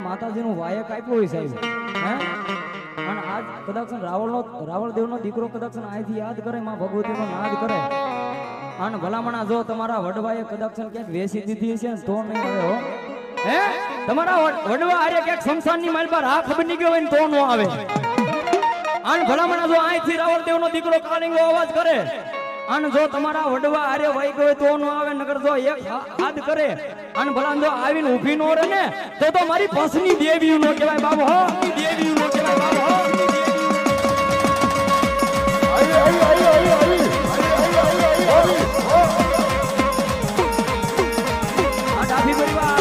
માતાજીનું વાયક આપ્યું હોય સાહેબ હે અને આજ કદાચ રાવળ દેવનો દીકરો કદાચ અહીંથી યાદ કરે માં ભગવતીનો નાદ કરે અને ભલામણા જો તમારા વડવાએ કદાચ ક્યાંક વેસી દીધી છે તો નહીં આવે હો હે તમારા વડવા આરે ક્યાંક શમશાનની માલ પર આ ખબર નહીં ગયો હોય ને તો નો આવે અને ભલામણા જો અહીંથી રાવળ દેવનો દીકરો કાલિંગો અવાજ કરે અને જો તમારા વડવા આરે વાઈ ગયો તો નો આવે નગર જો એક હાથ કરે અને ભલા જો આવીને ઊભી નો રહે ને તો મારી પસની દેવી નો કહેવાય બાબુ હો દેવી નો કહેવાય બાબુ હો આ ડાભી પરિવાર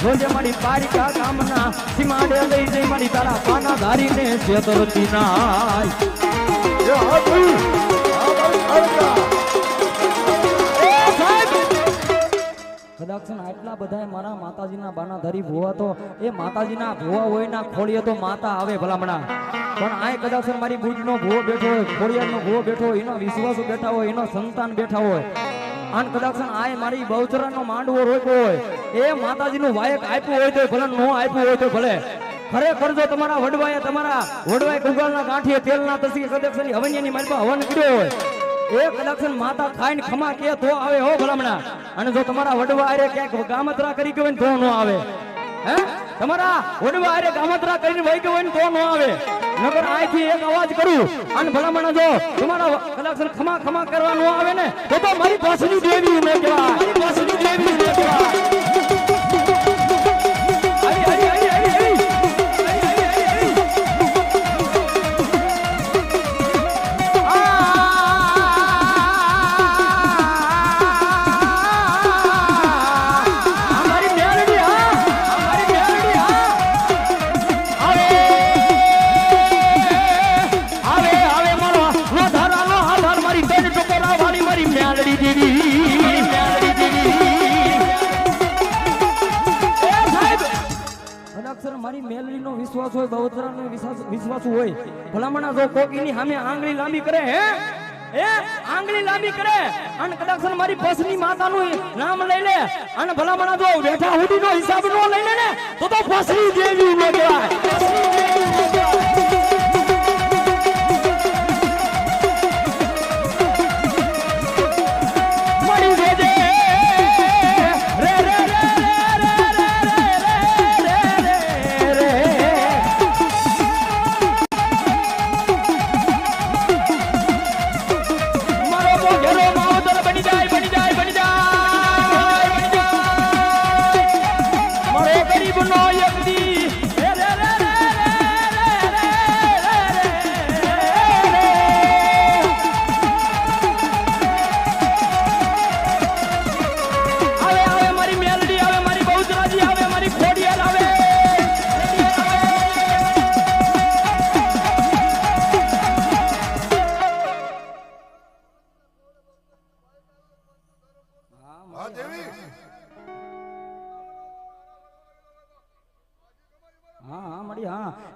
જોજે મારી પારિકા કામના સીમાડે લઈ જઈ મારી તારા પાના ધારીને છેતરતી નાય કદાચ આટલા બધા મારા માતાજીના બાનાધારી ભુવા તો એ માતાજીના ભુવા હોય ના ખોળીએ તો માતા આવે ભલામણા પણ આ કદાચ મારી બુજનો ભુવો બેઠો હોય ખોળિયાનો ભુવો બેઠો હોય એનો વિશ્વાસુ બેઠા હોય એનો સંતાન બેઠા હોય અને કદાચ આ મારી બહુચરાનો માંડવો રોક્યો હોય એ માતાજીનું વાયક આપ્યું હોય તો ભલે નો આપ્યું હોય તો ભલે ખરેખર જો તમારા વડવાએ કુંગાળના ગાંઠીએ તેલના તસી કદાચની હવનિયાની માલમાં હવન કર્યો હોય એ કદાચ માતા ખાઈને ખમા કે તો આવે હો ભલામણા અને જો તમારા વડવા આરે ક્યાંક ગામતરા કરી ગયો ને તો નો આવે હે તમારા વડવા આરે ગામતરા કરીને વહી ગયો ને તો નો આવે નગર આથી એક અવાજ કરું અને ભલામણા જો તમારા કદાચ ખમા ખમા કરવા નો આવે ને તો મારી પાસની દેવી નો કહેવાય મારી પાસની દેવી નો કહેવાય મારી મેલડીનો વિશ્વાસ હોય બહુચરાનો વિશ્વાસ હોય ભલામણા જો કોકીની સામે આંગળી લાંબી કરે હે આંગળી લાંબી કરે અને કદાચ મારી પસની માતાનું નામ લઈ લે અને ભલામણા જો બેઠા હુડીનો હિસાબ નો લઈ લે ને તો પસની દેવી નો કહેવાય પસની દેવી નો કહેવાય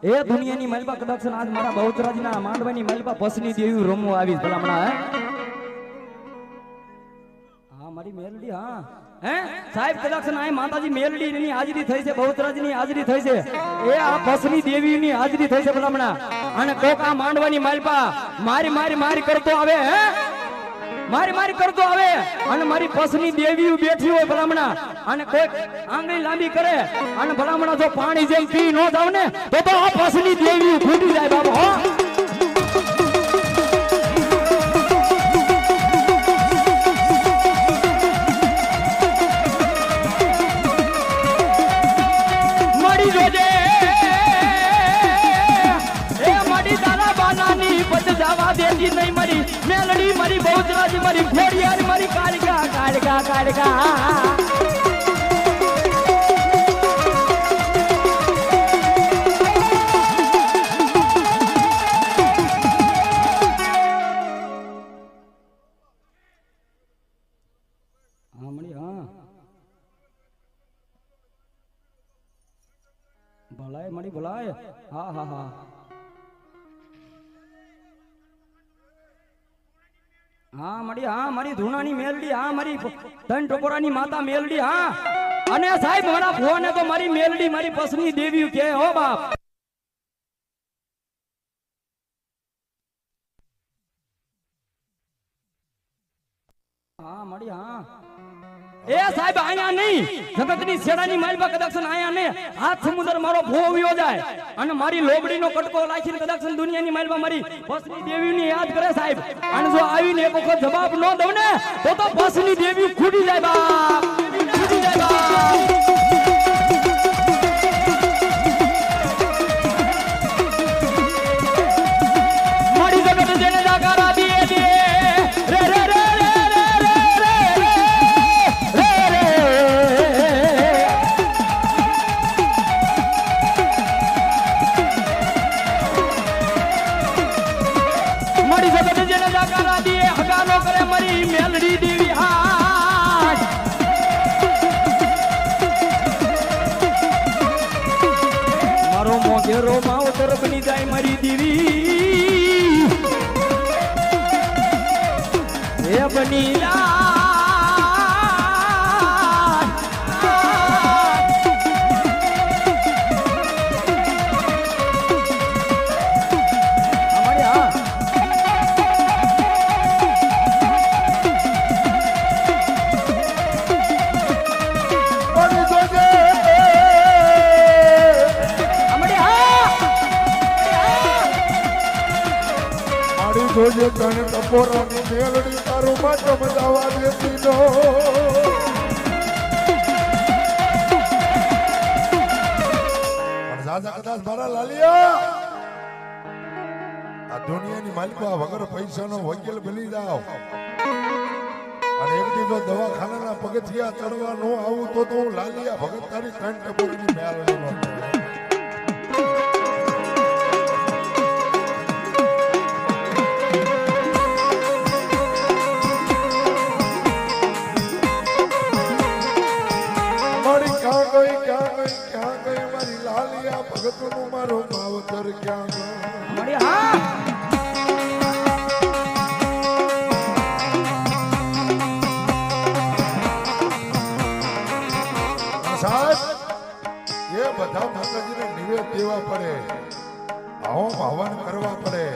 એ દુનિયાની મલબા કદાચ આજ મારા બહુચરાજીના માંડવાની મલબા પસની દેવી રમવા આવી ભલામણા હા મારી મેલડી હે સાહેબ કદાચ આ માતાજી મેલડી ની હાજરી થઈ છે બહુચરાજીની હાજરી થઈ છે એ આ પસની દેવીની હાજરી થઈ છે ભલામણા અને કોક આ માંડવાની મલબા મારી કરતો આવે હે મારી કરતો આવે અને મારી પસની દેવી બેઠી હોય ભલામણા અને કોઈક આંગળી લાંબી કરે અને ભલામણા જો પાણી જેમ પી નો જાવ ને તો આ પસની દેવી ફૂટી જાય બાબો હો મળી જોજે એ મળી તારા બાનાની પદ જવા દેતી નહીં મરી મેલડી મારી બહુચરાજી મારી ઘોડિયાર મારી કાળકા ભલાય મળી ભલાય હા હા હા હા મળી હા મારી ધૂણાની મેલડી હા મારી ધન ટકોરાની માતા મેલડી હા અને સાહેબ મારા ભુવાને તો મારી મેલડી મારી પસની દેવી કે હો બાપ હા મળી હા એ સાહેબ આયા નહીં જગતની શેડાની માલબા કદાક્ષન આયા ને હાથ સમુદ્ર મારો ભોવ્યો જાય અને મારી લોબડીનો કટકો લાખીને કદાક્ષન દુનિયાની માલબા મારી પસની દેવીની યાદ કરે સાહેબ અને જો આવીને એક વખત જવાબ ન દઉં ને તો પસની દેવી ખૂટી જાય બાપ ખૂટી જાય બાપ મારી જગત જેને જાકારા દીએ દે રે રે રે મેલડી દેવી હાથ મારો મોગેરો માવતર બની જાય મારી દેવી એ બની જોજે તને ટપોરાની મેલડી તારું માત્ર મજાવા દેતી નો દાદા કદાચ મારા લાલિયા આ દુનિયાની માલિકા વગર પૈસાનો વકીલ બની જાવ અને એક દિવસ દવાખાનાના પગથિયા ચડવા નો આવું તો હું લાલિયા ભગત તારી ત્રણ ટપોરાની મેલડી નો ભગતનું મારો માવતર ક્યાં મળી હા સાહેબ એ બધા માતાજીને નિવેદ દેવા પડે હોમ હવન કરવા પડે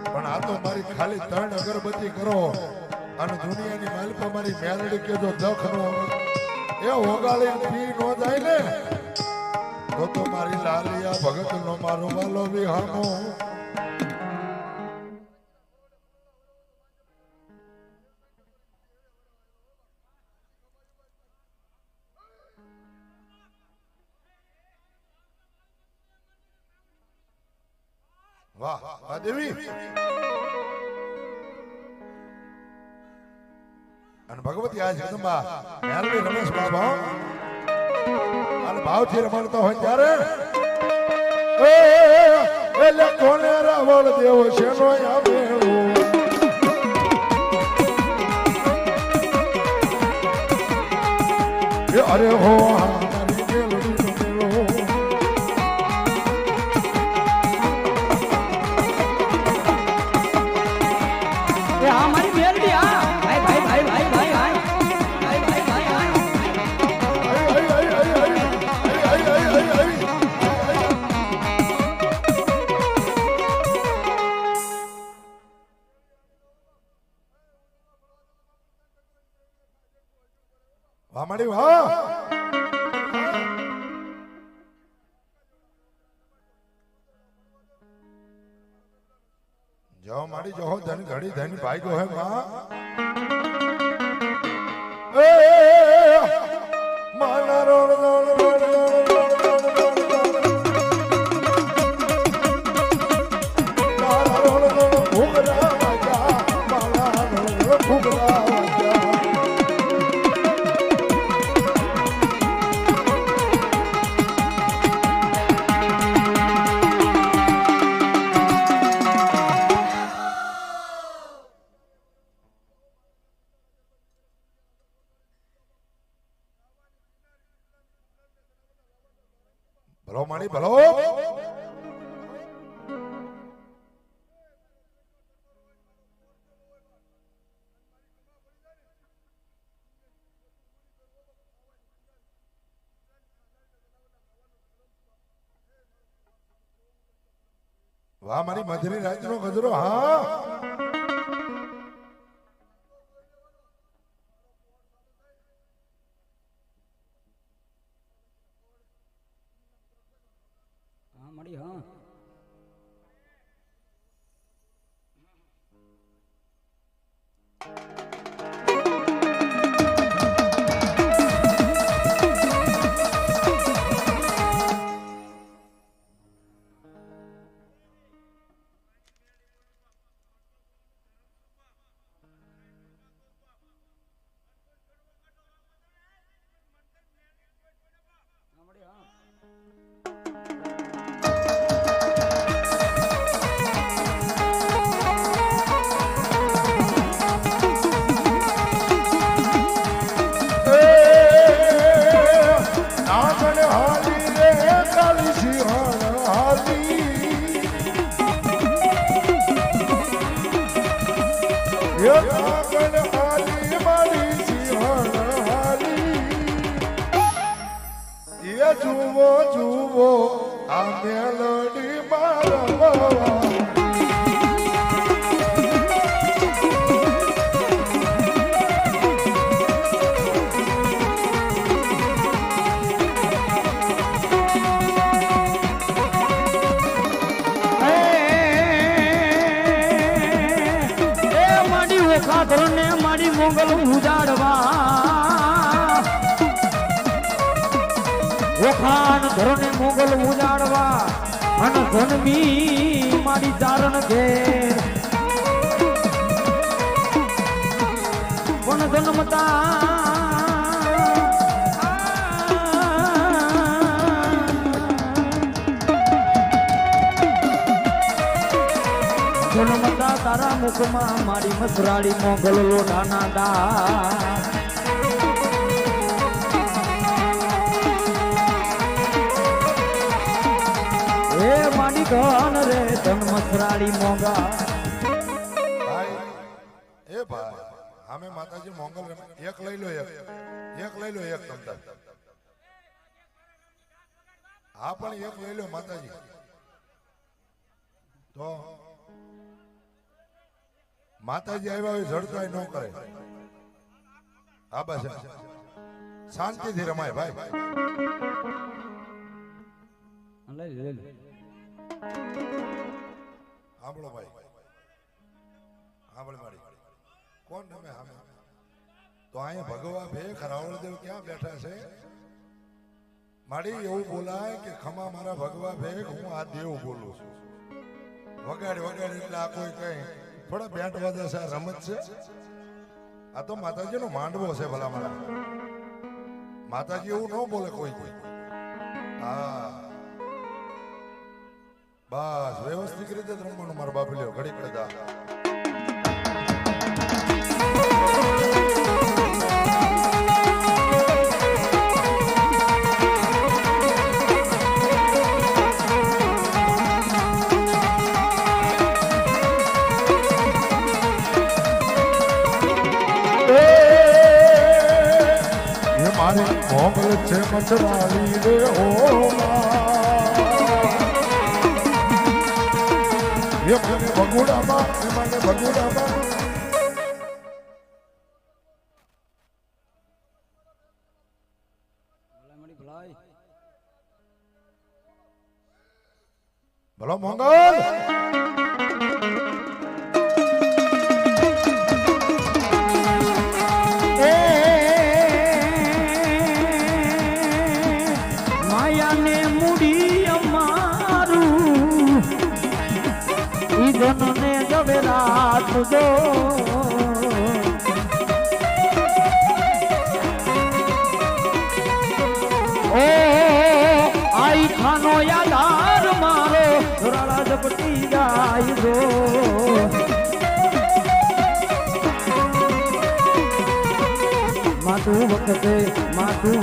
પણ આ તો મારી ખાલી 3 અગરબત્તી કરો અને દુનિયાની માલિકા મારી મેલડી કે જો દખ નો એ ઓગાળી પી નો જાય ને તો મારી લાલિયા ભગત નો મારો વાલો વિહામો વાહ વાહ દેવી અને ભગવતી આ જગદંબા મેલડી રમેશ બાબા અને ભાવથી રમણતો હોય ત્યારે એટલે કોને રાવળ દેવો શેનો આવેલો અરે હો મારી મેલડી રમેલો એ હા મારી મેલડી હા ભાઈ ભાઈ ભાઈ ભાઈ ભાઈ ભાઈ વામડી વાહ જો માડી જો ધન ઘડી ધન ભાઈ ગો હે માં એ માના રોડ રોડ રોડ ભલો મારી ભલો. વાહ મારી મધરી રાજનો ગજરો. હા હા મળી હા. જુઓ જુઓ આ મેલડી મારવા. ધરને મારી મોગલ ઉજાડવા, ઓખાન ધરને મોગલ ઉજાડવા, અન જન્મી મારી ચારણ ઘેર પણ જન્મતા જન્મતા તારા મુખમાં મારી મસરાડી મોગલ લોઢાના દાંત. એ મારી ગણ રે ધન મસરાડી મોગા. ભાઈ એ ભાઈ અમે માતાજી મોંગલ એક લઈ લો, એક લઈ લો, એક તમતા. હા પણ એક લઈ લો માતાજી. તો માતાજી આવ્યા હોય ઝડકાય ન કરે. હા બસ શાંતિથી રમાય ભાઈ. સાંભળો ભાઈ, સાંભળ મારી. કોણ તમે સામે? તો અહીંયા ભગવા ભેખ રાવળદેવ ક્યાં બેઠા છે? મારી એવું બોલાય કે ખમા મારા ભગવા ભેખ, હું આ દેવ બોલું છું. વગાડ વગાડ એટલે આ કોઈ કઈ થોડા બેન્ટ વાજા છે, રમત છે. આ તો માતાજીનો માંડવો છે. ભલા મારા માતાજી એવું ન બોલે કોઈ કોઈ. હા બસ વ્યવસ્થિત રીતે જ રમવાનું. મારા બાપલીઓ ઘડી કડદા. મારી મોગલ છે મચરાળી રે ઓ એ મને ભગુડામાં, એ મને ભગુડામાં. ભલો મોગલ. માયાને મૂડી અમારું ઈદનને જવે રાત જો. ઓ આઈ ખાનો યાદાર મારો રાળા ઝપટી જાય જો. માતું વખતે માતું